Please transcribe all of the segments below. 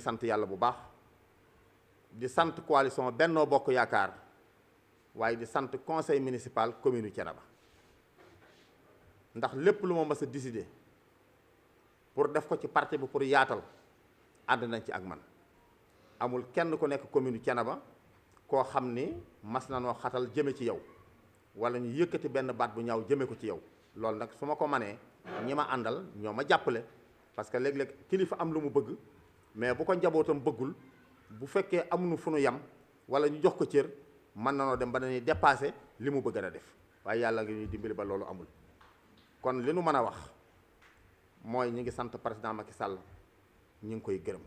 sant yàlla bu baax di sant coalition Benno Bokk Yaakaar waaye di sant conseil municipal commune Thiénaba ndax lépp lu ma mës a décider pour def ko ci parti bi pour yaatal ànd nañ ci ak man amul kenn ku nekk commune Thiénaba koo xam ni mas na noo xatal jëme ci yow wala ñu yëkkati benn baat bu ñaaw jëme ko ci yow loolu nag su ma ko manee ñi ma àndal ñoo ma jàppale parce que léeg-léeg kilifa am lu mu bëgg mais bu ko njabootam bëggul bu fekkee amuñu fu nu yam wala ñu jox ko cër mën na noo dem ba dañuy dépassé li mu bëgg a def waaye yàlla ngi ñuy dimbali ba loolu amul. kon li nu mën a wax mooy ñi ngi sant président Macky Sall ñi ngi koy gërëm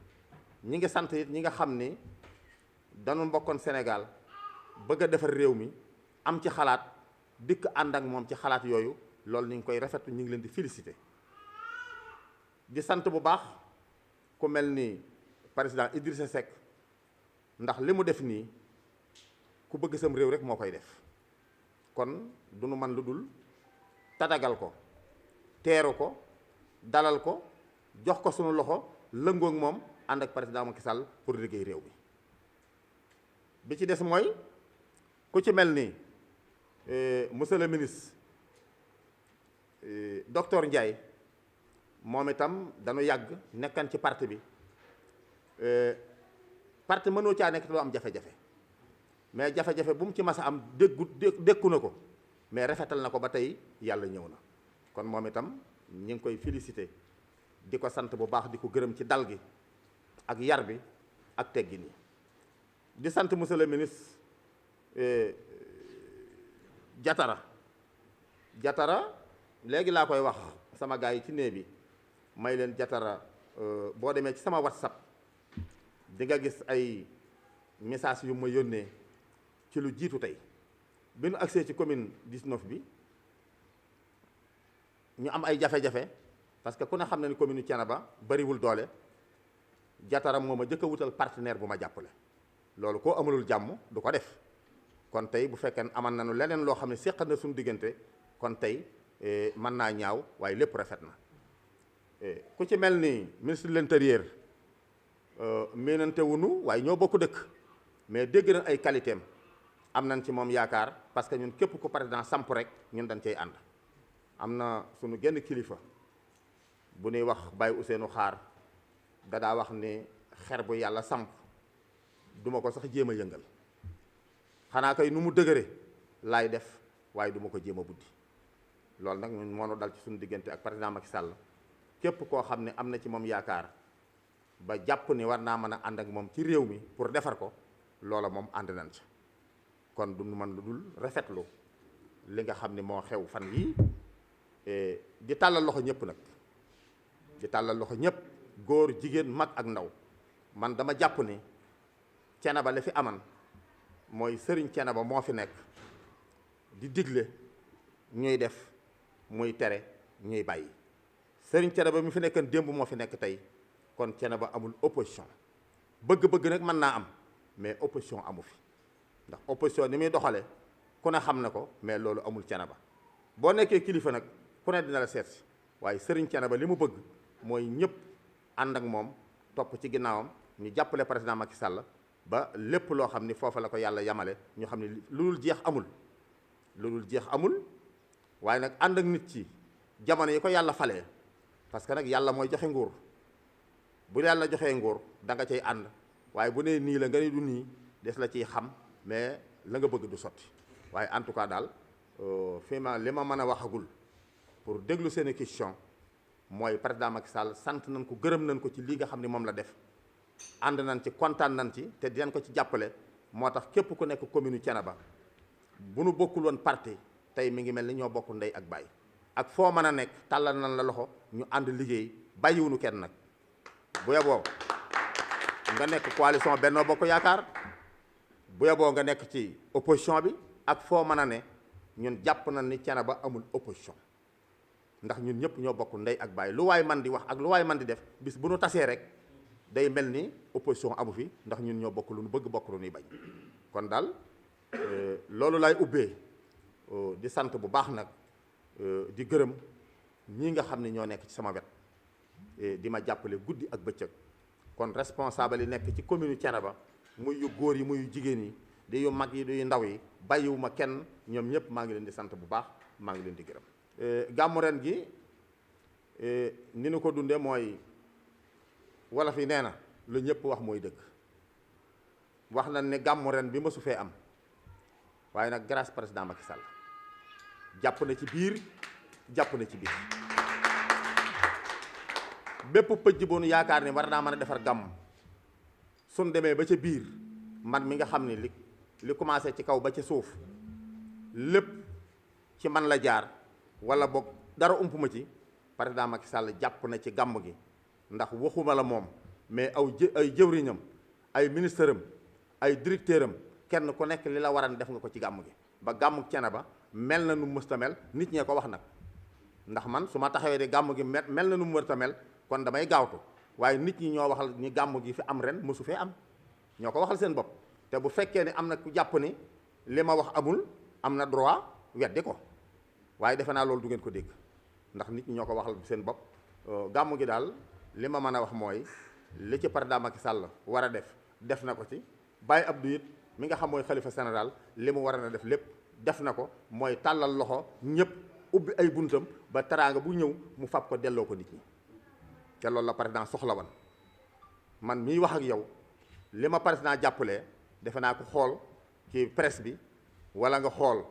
ñi ngi sant it ñi nga xam ni dañu mbokkoon Sénégal bëgg a defar réew mi am ci xalaat dikk ànd ak moom ci xalaat yooyu loolu ñu ngi koy rafetlu ñu ngi leen di félicité di sant bu baax ku mel ni président Idrissa Seck ndax li mu def nii ku bëgg sam réew rek moo koy def kon du nu man lu dul tatagal ko teeru ko dalal ko jox ko sunu loxo lëngoo ak moom ànd ak président Macky Sall pour liggéey réew mi bi ci des mooy ku ci mel ni monsieur le ministre docteur Ndiaye moom itam dañu yàgg nekkan ci parti bi parti mënoo caa nekk te doo am jafe-jafe mais jafe-jafe bu mu ci mas a am dékku na ko mais rafetal na ko ba tey yàlla ñëw na kon moom itam ñu ngi koy félicité di ko sant bu baax di ko gërëm ci dal gi ak yar bi ak teggin yi di sant monsieur le ministre Jatara léegi laa koy wax sama gars yi ci nee bi may leen Jatara boo demee ci sama WhatsApp di nga gis ay message yu ma yónnee ci lu jiitu tey bi nu agsee ci commune 19 bi ñu am ay jafe-jafe parce que ku ne xam na ni commune Thiénaba bariwul doole Jatara moo ma jëkk a wutal partenaire bu ma jàppale loolu koo amalul jàmm du ko def kon tey bu fekkee aman nañu leneen loo xam ne séq na suñu diggante kon tey mën naa ñaaw waaye lépp rafet na ku ci mel ni ministre de l'intérieur miinante wunu waaye ñoo bokk dëkk mais dégg na ay qualité am nañ ci moom yaakaar parce que ñun képp ku président samp rek ñun dañ cay ànd am na suñu genn kilifa bu ñuy wax Baye Ousseynou Xaar dadaa wax ni xer bu yàlla samp duma ko sax jéem a yëngal xanaa kay nu mu dëgëre laay def waaye duma ko jéem a buddi loolu nag ñun moo nu dal ci suñu diggante ak président Macky Sall képp koo xam ne am na ci moom yaakaar ba jàpp ni war naa mën a ànd ak moom ci réew mi pour defar ko loola moom ànd nañ ci kon du man lu dul rafetlu li nga xam ne moo xew fan yii di tàllal loxo ñëpp nag di tàllal loxo ñëpp góor jigéen mag ak ndaw man dama jàpp ni Thiénaba la fi aman mooy sëriñ Thiénaba moo fi nekk di digle ñuy def muy tere ñuy bàyyi sëriñ Thiénaba mi fi nekkan démb moo fi nekk tey kon Thiénaba amul opposition bëgg-bëgg nag mën naa am mais opposition amu fi ndax opposition ni muy doxale ku ne xam na ko mais loolu amul Thiénaba boo nekkee kilifa nag ku ne dina la seet si waaye sëriñ Thiénaba li mu bëgg mooy ñëpp ànd ak moom topp ci ginnaawam ñu jàppale président Macky Sall ba lépp loo xam ni foofa la ko yàlla yamale ñu xam ni lu dul jeex amul waaye nag ànd ak nit ci jamono yi ko yàlla falee parce que nag yàlla mooy joxe nguur bu yàlla joxee nguur da nga cay ànd waaye bu nee nii la nga ne du nii des la ciy xam mais la nga bëgg du sotti waaye en tout cas daal fi ma li ma mën a waxagul pour déglu seeni question mooy président Macky Sall sant nañ ko gërëm nañ ko ci lii nga xam ne moom la def ànd nañ ci kontaan nañ ci te dinañ ko ci jàppale moo tax képp ku nekk commune Thiénaba bu nu bokkul woon parti tey mi ngi mel ni ñoo bokk ndey ak baay ak foo mën a nekk tàllal nañ la loxo ñu ànd liggéey bàyyiwunu kenn nag bu yeboo nga nekk coalition Benno Bokk Yaakaar bu yeboo nga nekk ci opposition bi ak foo mën a ne ñun jàpp nañ ni Thiénaba amul opposition ndax ñun ñëpp ñoo bokk ndey ak baay lu waay man di wax ak lu waay man di def bis bu nu tasee rek day mel ni opposition amu fi ndax ñun ñoo bokk lu nu bëgg bokk lu nuy bañ kon daal loolu laay ubbee di sant bu baax nag di gërëm ñii nga xam ne ñoo nekk ci sama wet di ma jàppale guddi ak bëccëg kon responsable yi nekk ci commune Thiénaba muy yu góor yi muy yu jigéen yi di yu mag yi di yu ndaw yi bàyyiwuma kenn ñoom ñëpp maa ngi leen di sant bu baax maa ngi leen di gërëm. gàmmu ren gi ni nu ko dundee mooy wolof yi nee na lu ñëpp wax mooy dëgg wax nañ ne gàmmu ren bi mësu fee am waaye nag grâce président Macky Sall jàpp na ci biir jàpp na ci biir bépp pëj bu nu yaakaar ni war naa mën a defar gàmm suñ demee ba ca biir man mi nga xam ne li commencé ci kaw ba ci suuf lépp ci man la jaar wala boog dara ump ma ci président Macky Sall jàpp na ci gàmm gi ndax waxuma la moom mais ay jëwriñam ay ministre am ay directeur am kenn ku nekk li la waran def nga ko ci gàmm gi ba gàmmu Thiénaba mel na nu mësta mel nit ñee ko wax nag ndax man su ma taxawee de gàmm gi mel na nu mu mësta mel kon damay gaawtu waaye nit ñi ñoo waxal ni gàmm gi fi am ren mësu fee am ñoo ko waxal seen bopp te bu fekkee ne am na ku jàpp ni li ma wax amul am na droit weddi ko waaye defe naa loolu du ngeen ko dégg ndax nit ñi ñoo ko waxal seen bopp gàmm gi daal li ma mën a wax mooy li ci président Macky Sall war a def na ko ci Baye Abdou it mi nga xam mooy xalifa général li mu war a def lépp def na ko mooy tàllal loxo ñëpp ubbi ay buntam ba teraanga bu ñëw mu fab ko delloo ko nit ñi te loolu la président soxla woon man miy wax ak yow li ma président jàppalee defe naa ko xool ci presse bi wala nga xool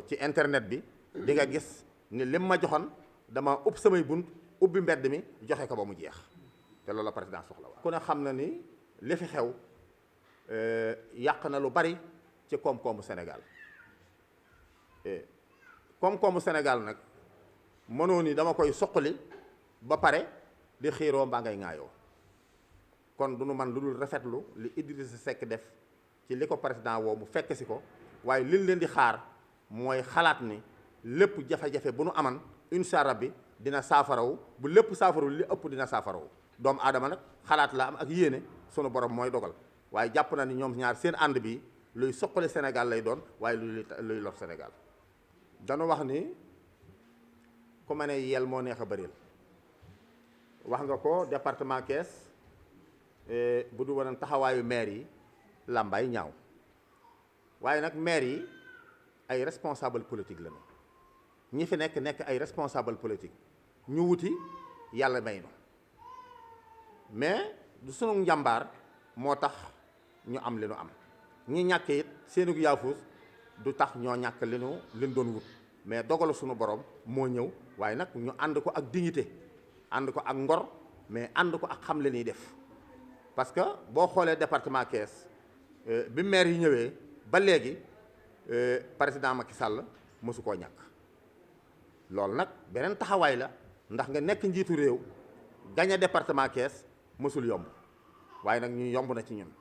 ci internet bi di nga gis ni lim ma joxoon dama ub samay bunt ubbi mbedd mi joxe ko ba mu jeex te loolu la président soxla woon ku ne xam na ni li fi xew yàq na lu bari ci koom-koomu Sénégal koom-koomu Sénégal nag mënoo ni dama koy soqali ba pare di xiiroo mbaa ngay ŋaayoo kon du nu man lu dul rafetlu li Idrissa Seck def ci li ko président woo mu fekk si ko waaye liñ leen di xaar mooy xalaat ni lépp jafe-jafe bu nu aman incha allah bi dina saafarawu bu lépp saafarawu li ëpp dina saafarawu doomu aadama nag xalaat la am ak yéene sunu borom mooy dogal waaye jàpp na ni ñoom ñaar seen ànd bi luy soqali Sénégal lay doon waaye luy lor Sénégal dañu wax ni ku ma ne yel moo neex a bëril wax nga ko département Thiès bu du woon taxawaayu maire yi làmbaay ñaaw waaye nag maire yi ay responsable politique lañu ñi fi nekk ay responsable politique ñu wuti yàlla may nu mais du sunu njàmbaar moo tax ñu am li nu am ñi ñàkk it seenu yaafus du tax ñoo ñàkk li nu doon wut mais dogalu sunu borom moo ñëw waaye nag ñu ànd ko ak dignité ànd ko ak ngor mais ànd ko ak xam li ñuy def parce que boo xoolee département Thiès bi maire yi ñëwee ba léegi président Macky Sall mësu koo ñàkk loolu nag beneen taxawaay la ndax nga nekk njiitu réew gañe département Thiès mësul yomb waaye nag ñu yomb na ci ñun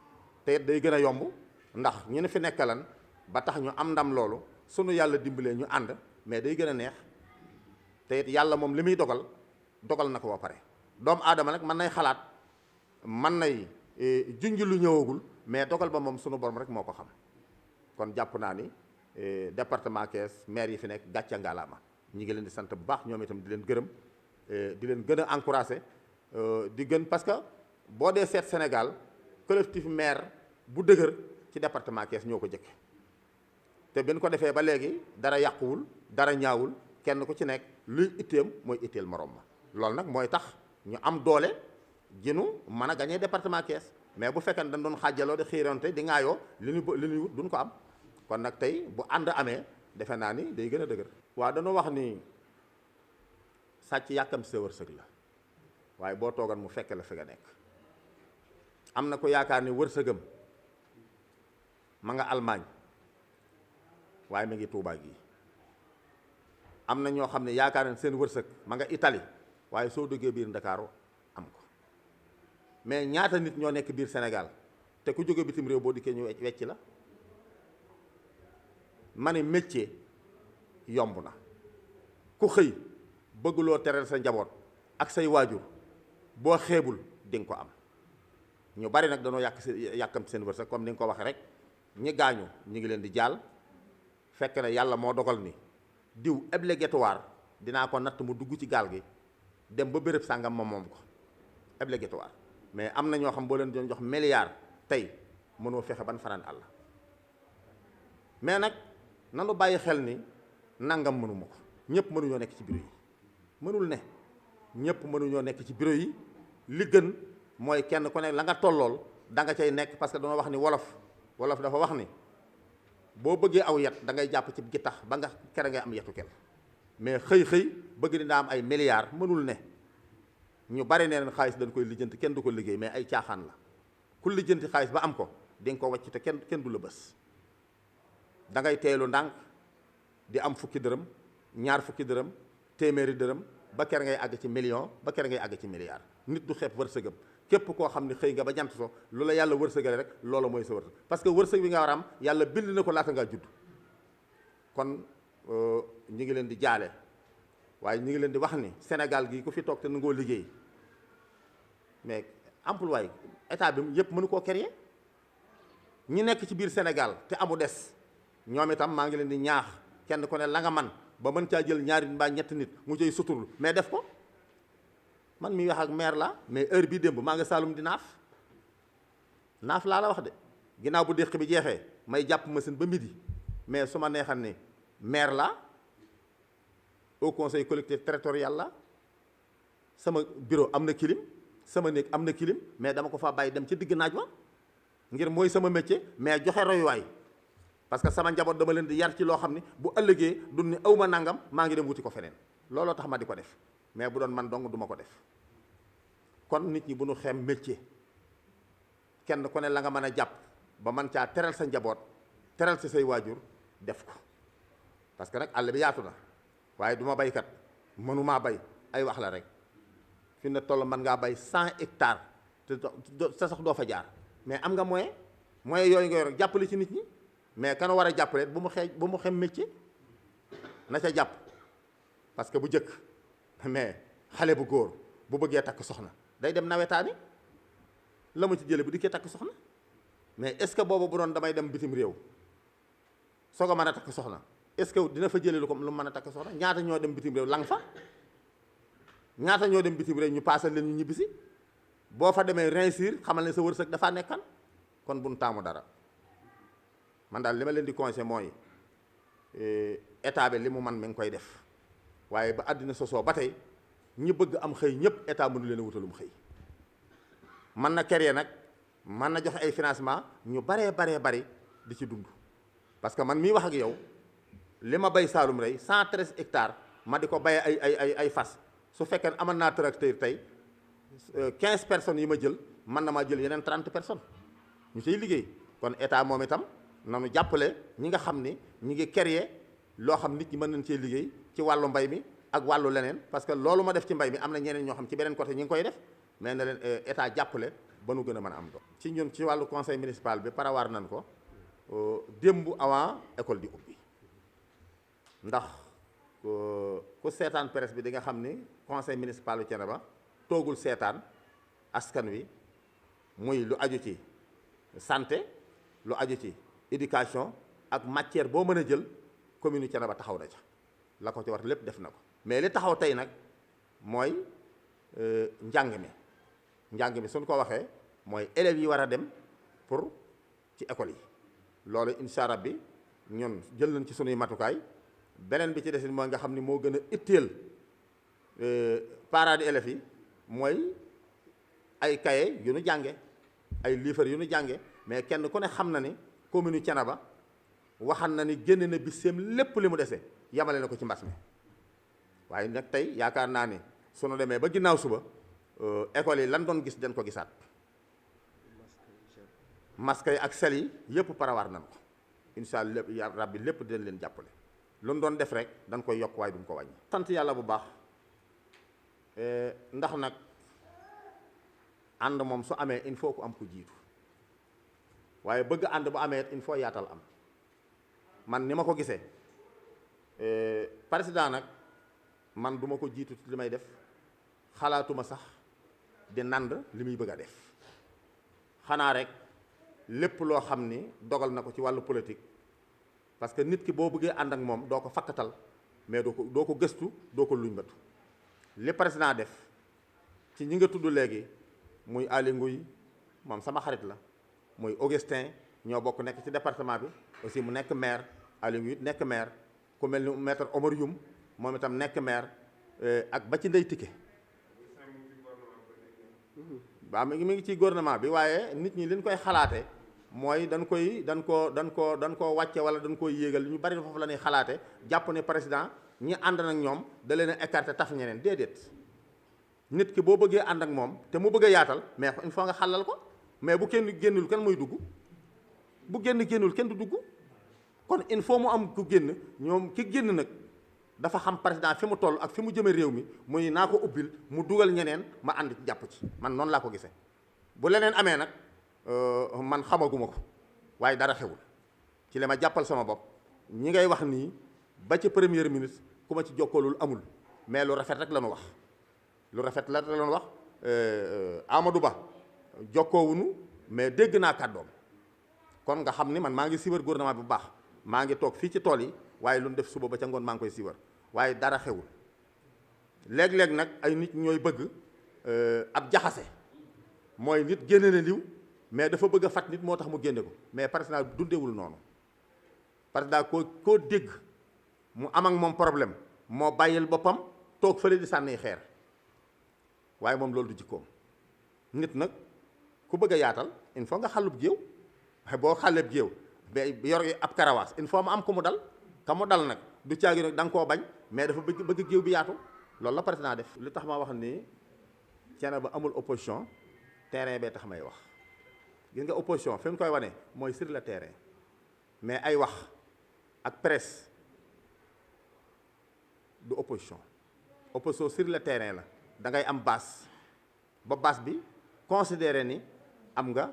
te it day gën a yomb ndax ñu ne fi nekkalan ba tax ñu am ndam loolu sunu yàlla dimbalee ñu ànd mais day gën a neex te it yàlla moom li muy dogal na ko ba pare doomu aadama nag mën nay xalaat mën nay junj lu ñëwagul mais dogal ba moom sunu borom rek moo ko xam kon jàpp naa ni département Thiès maire yi fi nekk gàcce ngalaama ñi ngi leen di sant bu baax ñoom itam di leen gërëm di leen gën a encouragé di gën parce que boo dee seet Sénégal collectif maire bu dëgër ci département Thiès ñoo ko jëkke te benn ko defee ba léegi dara yàquwul dara ñaawul kenn ku ci nekk luy itteem mooy itteel morom ma loolu nag mooy tax ñu am doole jinu mën a gañee département Thiès mais bu fekkee ne dañ doon xaajaloo di xiirante di ŋaayoo li ñu wut duñ ko am kon nag tey bu ànd amee defe naa ni day gën a dëgër. waaw dañoo wax ni sàcc yàkkam sa wërsëg la waaye boo toogan mu fekk la fi nga nekk am na ko yaakaar ni wërsëgam ma nga Allemagne waaye mi ngi Tuubaa gi am na ñoo xam ne yaakaar ne seen wërsëg ma nga Italie waaye soo duggee biir Ndakaaru am ko mais ñaata nit ñoo nekk biir Sénégal te ku jóge bitim réew boo dikkee ñu wecc la ma ne métier yomb na ku xëy bëgguloo teral sa njaboot ak say waajur boo xeebul di nga ko am ñu bari nag dañoo yàkkam seen wërsëg comme ni nga ko waxee rek ñi gaañu ñi ngi leen di jaal fekk na yàlla moo dogal ni diw obligatoire dinaa ko natt mu dugg ci gaal gi dem ba béréb sàngam ma moom ko obligatoire mais am na ñoo xam boo leen doon jox milliard tey mënoo fexe ban fanaan àll mais nag nanu bàyyi xel ni nangam mënuma ko ñëpp mënuñoo nekk ci bureau yi mënul ne ñëpp mënuñoo nekk ci bureau yi li gën mooy kenn ku ne la nga tollool da nga cay nekk parce que dama wax ni wolof dafa wax ni boo bëggee aw yet da ngay jàpp ci gittax ba nga kere ngay am yetu kel mais xëy bëgg dinaa am ay milliards mënul ne ñu bari nee nañ xaalis dañ koy lijjanti kenn du ko liggéey mais ay caaxaan la ku lijjanti xaalis ba am ko di nga ko wàcc te kenn du la bës da ngay teelu ndànk di am fukki dërëm ñaar fukki dërëm téeméeri dërëm ba kere ngay àgg ci million ba kere ngay àgg ci milliard nit du xeeb wërsëgam képp koo xam ne xëy nga ba jant so lu la yàlla wërsëgale rek loola mooy sa wërsëg parce que wërsëg bi nga war a am yàlla bind na ko laata ngaa judd kon ñu ngi leen di jaale waaye ñu ngi leen di wax ni Sénégal gi ku fi toog te nangoo liggéey mais emploi état bi yëpp mënu koo créer ñi nekk ci biir Sénégal te amu des ñoom itam maa ngi leen di ñaax kenn ku ne la nga man ba mën caa jël ñaari mbaa ñetti nit mu cay suturlu mais def ko man mi wax ak maire la mais heure bii démb maa nga Saalum di naaf laa la wax de ginnaaw bu déq bi jeexee may jàpp machine ba midi mais su ma neexal ni maire la au conseil collectivité territorial la sama bureau am na clim sama néeg am na clim mais dama ko fa bàyyi dem ci digg naaj wa ngir mooy sama métier mais joxe royuwaay parce que sama njaboot dama leen di yar ci loo xam ni bu ëllëgee du ni awma nangam maa ngi dem wuti ko feneen looloo tax ma di ko def mais bu doon man dong du ma ko def kon nit ñi bu ñu xem métier kenn ku ne la nga mën a jàpp ba man caa teral sa njaboot teral si say waajur def ko parce que nag àll bi yaatu na waaye du ma baykat mënumaa bay ay wax la rek fi ne toll mën ngaa bay 100 hectares te sax doo fa jaar mais am nga moyen yooyu nga yor jàppale ci nit ñi mais kan war a jàppale bu mu xem métier na ca jàpp parce que bu jëkk mais xale bu góor bu bëggee takk soxna day dem nawetaani la ma ci jële bu dikkee takk soxna mais est-ce que boobu bu doon damay dem bitim réew soo ko mën a takk soxna est-ce que dina fa jële lu mën a takk soxna ñaata ñoo dem bitim réew lang fa ñaata ñoo dem bitim réew ñu paasal leen ñu ñibbisi boo fa demee réussir xamal ne sa wërsëg dafaa nekkan kon buñ taamu dara man daal li ma leen di conseillé mooy état bi li mu man mi ngi koy def waaye ba àddina sosoo ba tey ñi bëgg am xëy ñëpp état mënu leen a wutalum xëy mën na créer nag mën na joxe ay financement ñu bari di ci dund parce que man mii wax ak yow li ma bay Saalum rey 113 hectares ma di ko baye ay fas su fekkee ne amal naa tracteur tey 15 personnes yi ma jël mën na maa jël yeneen 30 personnes ñu ciy liggéey kon état moom itam nanu jàppale ñi nga xam ni ñi ngi créer loo xam nit ñi mën nañ cee liggéey ci wàllu mbay mi ak wàllu leneen parce que loolu ma def ci mbay mi am na ñeneen ñoo xam ci beneen côté ñi ngi koy def mais na leen état jàppale ba nu gën a mën a am doom ci ñun ci wàllu conseil municipal bi parawaar nañ ko démb avant école di ubbi ndax ku seetaan presse bi di nga xam ni conseil municipal bu Thiénaba toogul seetaan askan wi muy lu aju ci santé lu aju ci éducation ak matière boo mën a jël commune Thiénaba taxaw na ca la ko ci war lépp def na ko mais li taxaw tey nag mooy njàng mi suñ ko waxee mooy élèves yi war a dem pour ci école yi loolu incha allah bi ñun jël nañ ci sunuy matukaay beneen bi ci desin mooy nga xam ni moo gën a itteel parents d'élèves yi mooy ay cahier yu nu jànge ay livres yu nu jànge mais kenn ku ne xam na ni commune Thiénaba waxan na ni génne na biseem lépp li mu dese yamale na ko ci mbas mi waaye nag tey yaakaar naa ni sunu demee ba ginnaaw suba école yi lan doon gis dañ ko gisaat masque yi ak sel yi yëpp parawaar nañ ko incha allah lépp rabbi lépp dinañ leen jàppale lu nu doon def rek dañ koy yokk waaye duñ ko wàññi. sant yàlla bu baax ndax nag ànd moom su amee il faut ku am ku jiitu waaye bëgg ànd bu amee il faut yaatal am man ni ma ko gisee président nag man duma ko jiitu li may def xalaatuma sax di nand li muy bëgg a def xanaa rek lépp loo xam ni dogal na ko ci wàllu politique parce que nit ki boo bëggee ànd ak moom doo ko fakkatal mais doo ko gëstu doo ko luñ batu li président def ci ñi nga tudd léegi muy Aly Ngouille moom sama xarit la, muy Augustin ñoo bokk nekk ci département bi aussi mu nekk maire, Aly Ngouille nekk maire, ku mel ni maître Omar Youm moom itam nekk maire, ak ba ci Ndeye Tické waaw mi ngi ci gouvernement bi, waaye nit ñi liñ koy xalaate mooy dañ koo wàcce wala dañ koy yéegal. ñu bari foofu la ñuy xalaate jàpp ne président ñi ànd nag ñoom da leen a écarté taf ñeneen. déedéet, nit ki boo bëggee ànd ak moom te mu bëgg a yaatal mais il faut nga xalal ko, mais bu kenn génnul kenn mooy dugg, bu génnul kenn du dugg. kon il faut mu am ku génn, ñoom ki génn nag dafa xam président fi mu toll ak fi mu jëme réew mi, muy naa ko ubbil mu dugal ñeneen ma ànd ci jàpp ci. man noonu laa ko gisee. bu leneen amee nag man xamaguma ko, waaye dara xewul ci li ma jàppal sama bopp. ñi ngay wax nii ba ci premier ministre ku ma ci jokkoolul amul, mais lu rafet rek la ñu wax, lu rafet la ñu wax. Amadou Ba jokkoowunu, mais dégg naa kàddoom. kon nga xam ni man maa ngi siiwar gouvernement bi bu baax, maa ngi toog fii ci tool yi, waaye lu ñu def suba ba ca ngoon maa ngi koy siiwar, waaye dara xewul. léeg-léeg nag ay nit ñooy bëgg ab jaxase, mooy nit génne na liw mais dafa bëgg a fat nit moo tax mu génne ko, mais président dundewul noonu. président koo dégg mu am ak moom problème moo bàyyil boppam toog fële di sànni xeer, waaye moom loolu du jikkoom. nit nag ku bëgg a yaatal il faut nga xàllub géew, boo xàlleeb géew ba yor ab karawaas il faut mu am ku mu dal, ka mu dal nag du caagi nag da nga koo bañ, mais dafa bëgg géew bi yaatu. loolu la président def. li tax ma wax ni Thiénaba amul opposition, terrain bee tax may wax. gis nga opposition fi mu koy wane mooy sur le terrain, mais ay wax ak presse du opposition. opposition sur le terrain la, da ngay am base ba base bi considéré ni am nga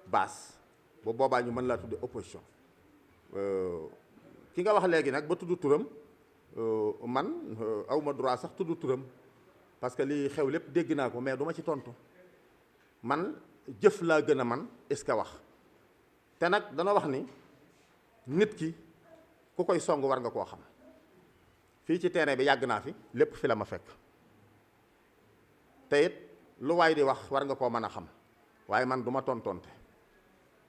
base, ba boobaa ñu mën laa tudde opposition. ki nga wax léegi nag ba tudd turam, man awma droit sax tudd turam, parce que li xew lépp dégg naa ko, mais du ma ci tontu. man jëf laa gën a man est-ce que wax. te nag dana wax ni nit ki ku koy song war nga koo xam. fii ci terrain bi yàgg naa fi, lépp fi la ma fekk, te it lu waay di wax war nga koo mën a xam, waaye man du ma tontonte,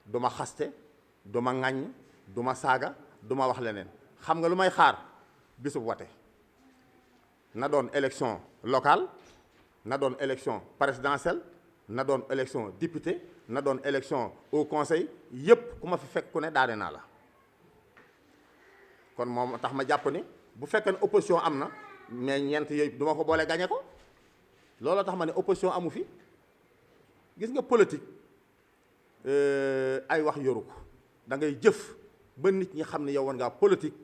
du ma xaste, du ma ŋàññ, du ma saaga, du ma wax leneen. xam nga lu may xaar bisub wate, na doon élection locale, na doon élection présidentielle, na doon élection député, na doon élection au conseil, yépp ku ma fi fekk ku ne daane naa la. kon moom tax ma jàpp ni bu fekkee ne opposition am na, mais ñeent yooyu du ma ko boole gañe ko. looloo tax ma ne opposition amu fi. gis nga politique ay wax yoru ko, da ngay jëf ba nit ñi xam ne yow war ngaa politique,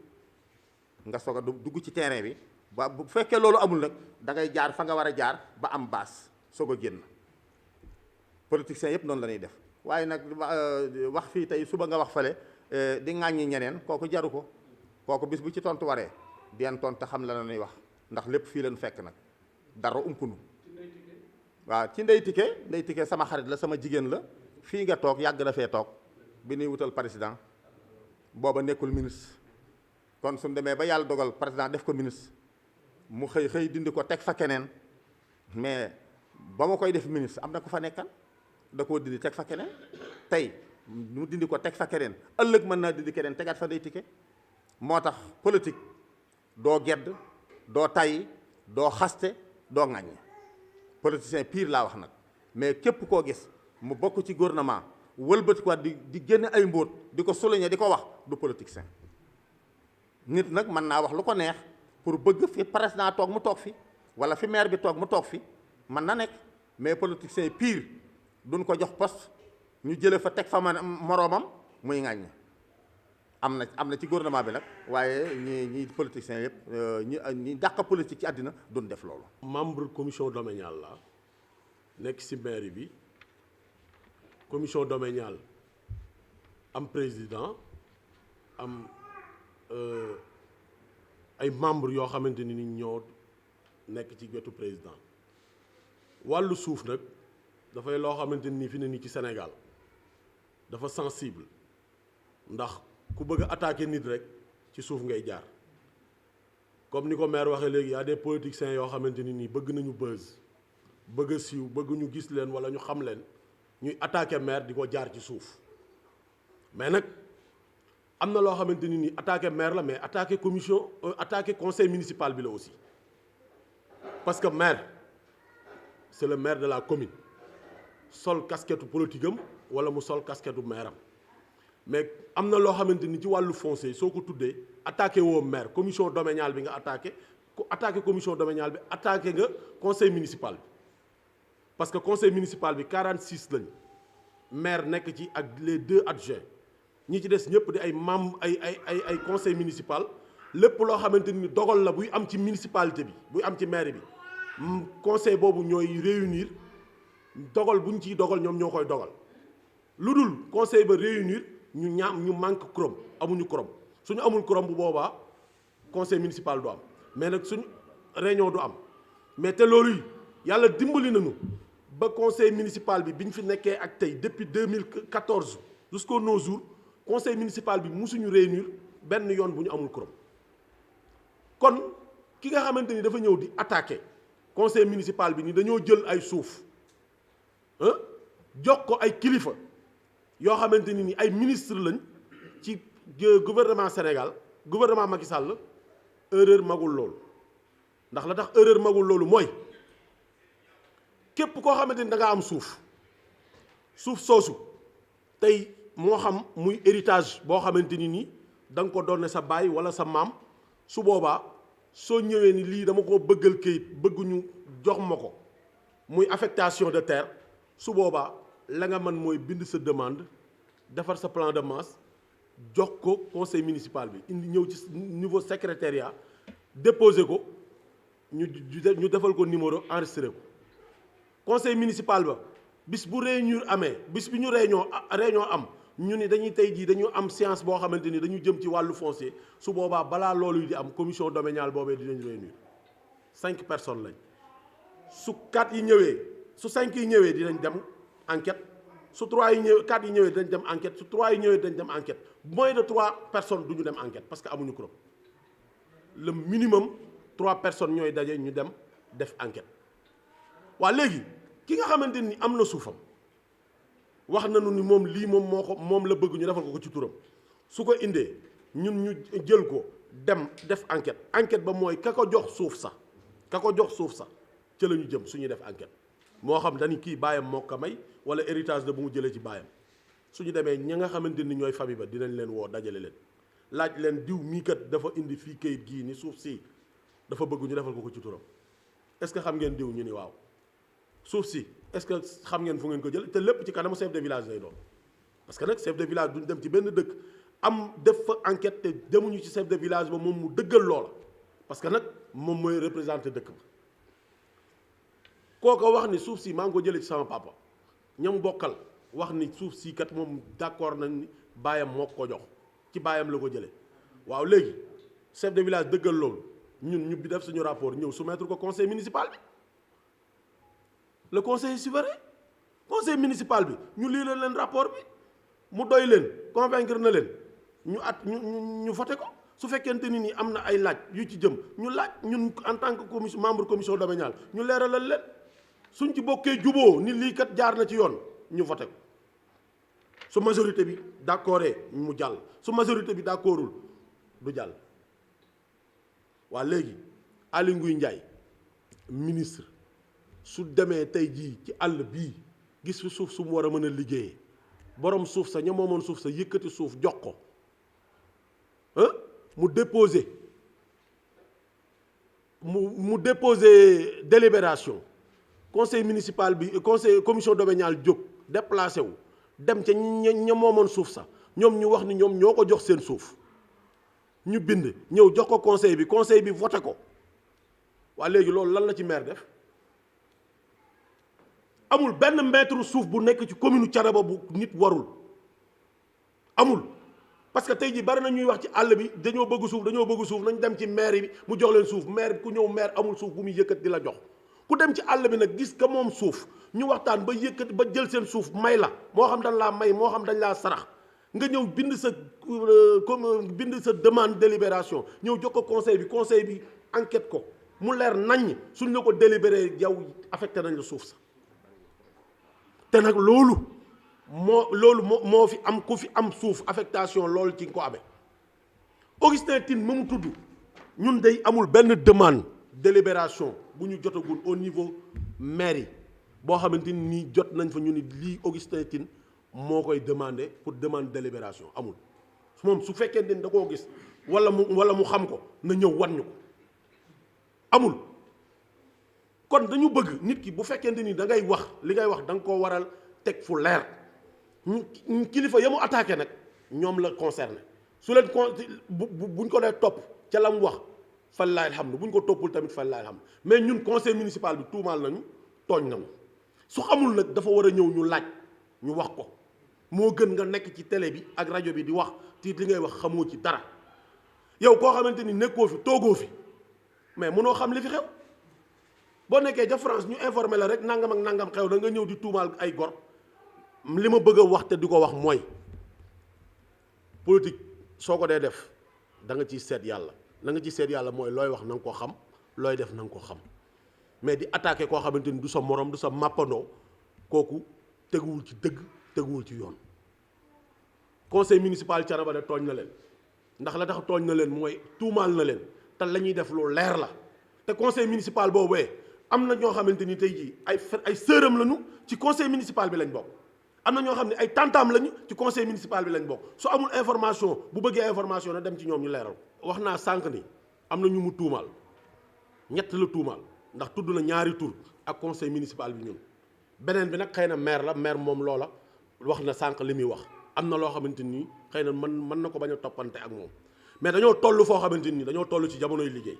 nga soog a dugg ci terrain bi. ba bu fekkee loolu amul nag da ngay jaar fa nga war a jaar ba am baas soog a génn. politiciens yëpp noonu la ñuy def, waaye nag wax fii tey suba nga wax fale di ŋàññi ñeneen, kooku jaru ko. kooku bis bu ci tontu waree den tontu xam la ñuy wax, ndax lépp fii leen fekk nag dara umpunu. waaw ci Ndeye Tické sama xarit la, sama jigéen la, fii nga toog yàgg na fee toog bi ñuy wutal président, booba nekkul ministre. kon suñ demee ba yàlla dogal président def ko ministre, mu xëy dindi ko teg fa keneen, mais ba ma koy def ministre am na ko fa nekkal, da koo dindi teg fa keneen. tey mu dindi ko teg fa keneen, ëllëg mën naa dindi keneen tegaat fa Ndeye Tické. moo tax politique doo gedd, doo tay, doo xaste, doo ŋàññ. politicien pire laa wax nag, mais képp koo gis mu bokk ci gouvernement wëlbati ko di génne ay mbóot di ko souligner di ko wax, du politicien. nit nag mën naa wax lu ko neex pour bëgg fi président toog mu toog fi, wala fi maire bi toog mu toog fi, mën na nekk, mais politicien pire duñ ko jox poste ñu jële fa teg fa moroomam muy ŋàññ. am na ci gouvernement bi nag, waaye ñi politiciens yëpp ñi dàq politique ci àddina duñ def loolu. membre commission domaniale la nekk ci mairie bi, commission domaniale am président, am ay membres yoo xamante ni ñoo nekk ci wetu président. wàllu suuf nag dafay loo xamante ni fi ne nii ci Sénégal dafa sensible, ndax ku bëgg a attaquer nit rek ci suuf ngay jaar. comme ni ko maire waxee léegi, y a des politiciens yoo xamante ni bëgg nañu buzz, bëgg a siiw bëgg ñu gis leen wala ñu xam leen ñuy attaquer maire di ko jaar ci suuf mais nag am na loo xamante ni nii attaquer maire la mais attaquer commission attaquer conseil municipal bi la aussi parce que maire c'est le maire de la commune sol casquette politique am wala mu sol casquette maire am mais am na loo xamante ni ci wàllu foncier soo ko tuddee attaqué woo maire commission domaniale bi nga attaqué commission domaniale bi attaqué nga conseil municipal bi parce que conseil municipal bi 46 lañ maire nekk ci ak les 2 adjoints ñi ci des ñëpp di ay membres ay conseil municipal lépp loo xamante ni dogal la buy am ci municipalité bi buy am ci maire bi conseil boobu ñooy réunir dogal buñ ciy dogal ñoom ñoo koy dogal lu dul conseil ba réunir ñu manque quorum amuñu quorum suñu amul quorum bu boobaa conseil municipal du am mais nag suñu réunion du am mais te loolu yi yàlla dimbali nañu ba conseil municipal bi ñu fi nekkee ak tey depuis 2014 jusqu'à nos jours conseil municipal bi musuñu réunir benn yoon bu ñu amul quorum kon ki nga xamante ni dafa ñëw di attaquer conseil municipal bi ni dañoo jël ay suuf jox ko ay kilifa yoo xamante ni ay ministre lañ ci gouvernement Sénégal gouvernement Macky Sall erreur magul loolu ndax la tax erreur magul loolu mooy képp koo xamante ni da nga am suuf soosu tey moo xam muy héritage boo xamante ni da nga ko doon sa baay wala sa maam su boobaa soo ñëwee ni lii dama ko bëggal këyit bëgguñu jox ma ko muy affectation de terre su boobaa la nga mën mooy bind sa demande defar sa plan de masse jox ko conseil municipal bi indi ñëw ci niveau secrétariat déposer ko ñu defal ko numéro enregistré ko conseil municipal ba bis bu réunion amee bis bi ñu réunion am ñu ni dañuy tey jii dañu am séance boo xamante ni dañu jëm ci wàllu foncier su boobaa balaa loolu di am commission domaniale boobee dinañ réunir 5 personnes lañ su 4 yi ñëwee su 5 yi ñëwee dinañ dem enquête su 3 yi ñëwee 4 yi ñëwee dinañ dem enquête su 3 yi ñëwee dinañ dem enquête moins de 3 personnes du ñu dem enquête parce que amuñu quorum le minimum 3 personnes ñooy daje ñu dem def enquête waa léegi ki nga xamante ni am na suufam wax nañu ni moom lii moom la bëgg ñu defal ko ci turam su ko indee ñun ñu jël ko dem def enquête ba mooy ka ko jox suuf sax ca la ñu jëm suñuy def enquête moo xam dañu kii baayam moo ko may wala héritage de bu mu jëlee ci baayam suñu demee ña nga xamante ni ñooy famille ba dinañ leen woo dajale leen laaj leen diw mii kat dafa indi fii kayit gii ni suuf si dafa bëgg ñu defal ko ci turam est-ce que xam ngeen diw ñu ni waaw suuf si est-ce que xam ngeen fu ngeen ko jël te lépp ci kanamu chef de village lay doon parce que nag chef de village duñ dem ci benn dëkk am def fa enquête te demuñu ci chef de village ba moom mu dëggal loola parce que nag moom mooy représenté dëkk ba kooko wax ni suuf si maa ngi ko jëlee ci sama papa ñam bokkal wax ni suuf si kat moom d'accord nañ ni baayam moo ko jox ci baayam la ko jëlee waaw léegi chef de village dëggal loolu ñun ñu bi def suñu rapport ñëw soumettre ko conseil municipal bi le conseil souverain conseil municipal bi ñu lii leen rapport bi mu doy leen convaincre na leen ñu voté ko su fekkente ni am na ay laaj yu ci jëm ñu laaj ñun en tant que membre commission domaniale ñu leeralal leen suñ ci bokkee juboo ni lii kat jaar na ci yoon ñu voté ko su majorité bi d'accordé mu jàll su majorité bi d'accordul du jàll. waa léegi Aly Ngouille Ndiaye ministre su demee tey jii ci àll bii gis fi suuf su mu war a mën a liggéeyee borom suuf sa ña moomoon suuf sa yëkkati suuf jox ko mu déposer mu déposer délibération conseil municipal bi commission domaniale jóg déplacé wu dem ca ña moomoon suuf sa ñoom ñu wax ni ñoom ñoo ko jox seen suuf ñu bind ñëw jox ko conseil bi voté ko waa léegi loolu lan la ci maire def amul benn mètre suuf bu nekk ci commune Thiénaba bu nit warul amul parce que tey jii bari na ñuy wax ci àll bi dañoo bëgg suuf nañ dem ci maire bi mu jox leen suuf maire bi ku ñëw maire amul suuf bu muy yëkkat di la jox ku dem ci àll bi nag gis ka moom suuf ñu waxtaan ba yëkkati ba jël seen suuf may la moo xam dañ laa may moo xam dañ laa sarax nga ñëw bind sa demande délibération ñëw jox ko conseil bi enquête ko mu leer naññ suñ la ko délibéré yow affecté nañ la suuf sa te nag loolu moo fi am ku fi am suuf affectation loolu ci nga ko amee Augustin Tine ma mu tudd ñun day amul benn demande délibération bu ñu jotagul au niveau mairie boo xamante ni jot nañ fa ñu ni lii Augustin Tine moo koy demandé pour demande délibération amul moom su fekkee ne da koo gis wala mu xam ko na ñëw wan ñu ko amul. kon dañu bëgg nit ki bu fekkente ni da ngay wax li ngay wax da nga koo waral teg fu leer kilifa ya mu attaqué nag ñoom la concerné su leen buñ ko dee topp ca la mu wax fan laay alhamdu buñ ko toppul tamit fan laay alhamdu mais ñun conseil municipal bi tuumaal nañu tooñ nañu su xamul nag dafa war a ñëw ñu laaj ñu wax ko moo gën nga nekk ci télé bi ak rajo bi di wax ti li ngay wax xamoo ci dara yow koo xamante ni nekkoo fi toogoo fi mais mënoo xam li fi xew boo nekkee ca France ñu informé la rek nangam ak nangam xew da nga ñëw di tuumaal ay gor li ma bëgg a wax te di ko wax mooy politique soo ko dee def da nga ciy seet yàlla la nga ciy seet yàlla mooy looy wax na nga ko xam looy def na nga ko xam mais di attaqué koo xamante ni du sa morom du sa màppandoo kooku teguwul ci dëgg teguwul ci yoon. conseil municipal Thiénaba de tooñ na leen ndax la tax tooñ na leen mooy tuumaal na leen te la ñuy def lu leer la te conseil municipal boobee am na ñoo xamante ni tey jii ay sëram lañu ci conseil municipal bi lañ bokk. am na ñoo xam ne ay tantam lañu ci conseil municipal bi lañ bokk su amul information bu bëggee information na dem ci ñoom ñu leeral. wax naa sànq ni am na ñu mu tuumaal ñett la tuumaal ndax tudd na ñaari tur ak conseil municipal bi ñun beneen bi nag xëy na maire la maire moom loola wax na sànq li muy wax am na loo xamante ni xëy na mën na ko bañ a toppante ak moom mais dañoo toll foo xamante ni dañoo toll ci jamonoy liggéey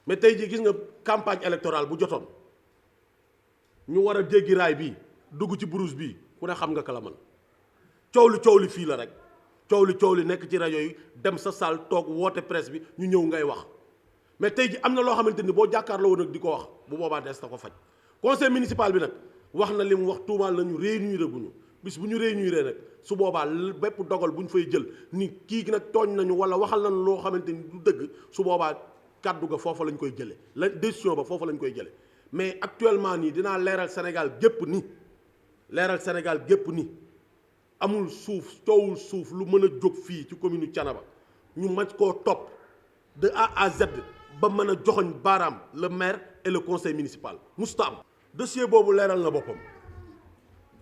mais tey jii gis nga campagne électorale bu jotoon ñu war a jéggi raay bii dugg ci brousse bii ku ne xam nga kala man coow li fii la rek coow li nekk ci rajo yi dem sa salle toog woote presse bi ñu ñëw ngay wax mais tey ji am na loo xamante ni boo jàkkaarloo woon nag di ko wax bu boobaa des na ko faj conseil municipal bi nag wax na li mu wax tuumaal nañu réunir guñu bis bu ñu réunir nag su boobaa bépp dogal bu ñu fay jël ni kii nag tooñ nañu wala waxal nañu loo xamante ni du dëgg su boobaa kàddu ga foofa lañ koy jëlee la décision ba foofa lañ koy jëlee mais actuellement nii dinaa leeral Sénégal gépp ni amul suuf coowul suuf lu mën a jóg fii ci commune Thiénaba ñu maj koo topp de A à Z ba mën a joxoñ baaraam le maire et le conseil municipal musta am dossier boobu leeral na boppam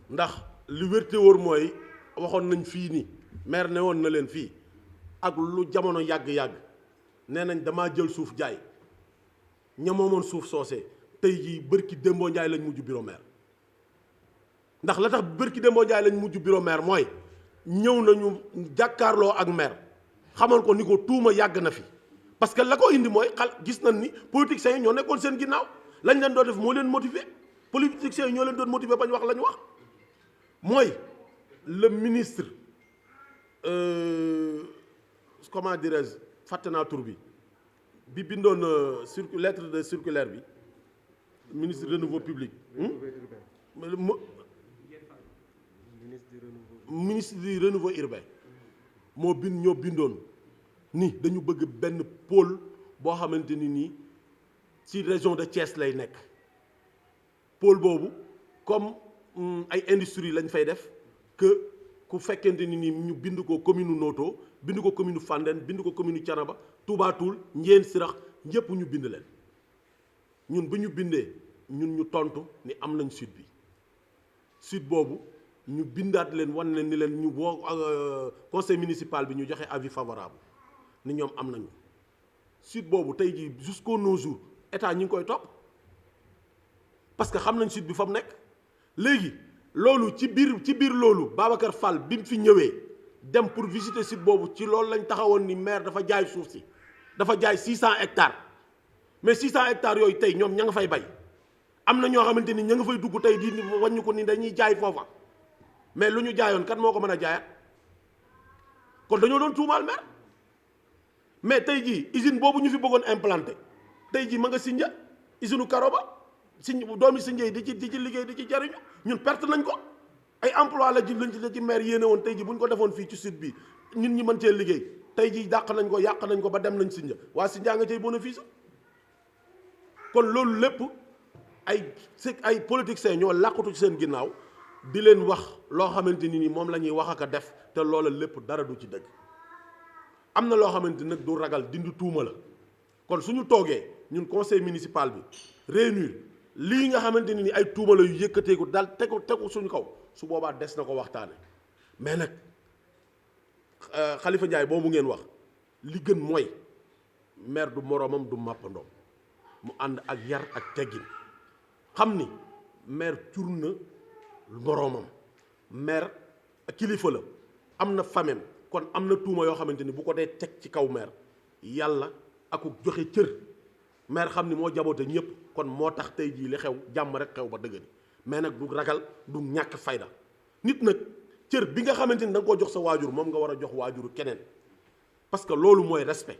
ndax li wérte wóor mooy waxoon nañ fii ni maire ne woon na leen fii ak lu jamono yàgg-yàgg nee nañ damaa jël suuf jaay ña moomoon suuf soosee tey jii bërki démboo njaay lañ mujj bureau maire ndax la tax bërki démboo njaay lañ mujj bureau maire mooy ñëw nañu jàkkaarloo ak maire xamal ko ni ko tuuma yàgg na fi parce que la ko indi mooy gis nañ ni politiciens yi ñoo nekkoon seen ginnaaw lañ leen doon def moo leen motiver politiciens yi ñoo leen doon motiver bañ wax la ñu wax mooy le ministre comment dirais-je fàtte naa tur bi bindoon lettre de circulaire bi ministre du renouveau public ministre du renouveau urbain ñoo bindoon ni dañu bëgg benn pôle boo xamante ni nii ci région de Thiès lay nekk pôle boobu comme ay industrie lañ fay def que ku fekkente ni nii ñu bind ko commune Noto bind ko commune Fandène bind ko commune Thiénaba Touba Toul Ndiène Sirax ñëpp ñu bind leen ñun bu ñu bindee ñun ñu tontu ni am nañ suite bi suite boobu ñu bindaat leen wan leen ni leen ñu boo conseil municipal bi ñu joxe avis favorable ni ñoom am nañu suite boobu tey jii jusqu'au nos jours état ñi ngi koy topp parce que xam nañ suite bi fa mu nekk léegi loolu ci biir loolu Babacar Fall bi mu fi ñëwee dem pour visiter site boobu ci loolu lañ taxawoon ni maire dafa jaay suuf si dafa jaay 600 hectares mais 600 hectares yooyu tey ñoom ña nga fay bay am na ñoo xamante ni ña nga fay dugg tey di wàññi ko ni dañuy jaay foofa mais lu ñu jaayoon kat moo ko mën a jaayaat kon dañoo doon tuumaal maire mais tey jii usine boobu ñu fi bëggoon implanté tey jii ma nga Sindia usine Karoba doomi Sindia yi di ci liggéey di ci jariñu ñun perte nañ ko ay emploi la ci maire yéene woon tey jii bu ñu ko defoon fii ci site bi ñun ñi mën cee liggéey tey jii dàq nañ ko yàq nañ ko ba dem nañ Sindia waa Sindia nga cay bénéfice kon loolu lépp ay politiciens ñoo làqatu ci seen ginnaaw di leen wax loo xamante ni moom la ñuy wax ak a def te loola lépp dara du ci dëgg. am na loo xamante nag du ragal dindi tuuma la kon suñu toogee ñun conseil municipal bi réunir lii nga xamante ni ay tuuma la yu yëkkateeku dal tegu suñu kaw su boobaa des na ko waxtaane mais nag Khalifa Ndiaye boobu ngeen wax li gën mooy maire du moroomam du màppandoom mu ànd ak yar ak teggin xam ni maire cur na moroomam maire kilifa la am na famem kon am na tuuma yoo xamante ni bu ko dee teg ci kaw maire yàlla ak joxe cër maire xam ni moo jaboote ñëpp kon moo tax tey jii li xew jàmm rek xew ba dëgg mais nag du ragal du ñàkk fayda nit nag cër bi nga xamante ni da nga koo jox sa waajur moom nga war a jox waajuru keneen parce que loolu mooy respect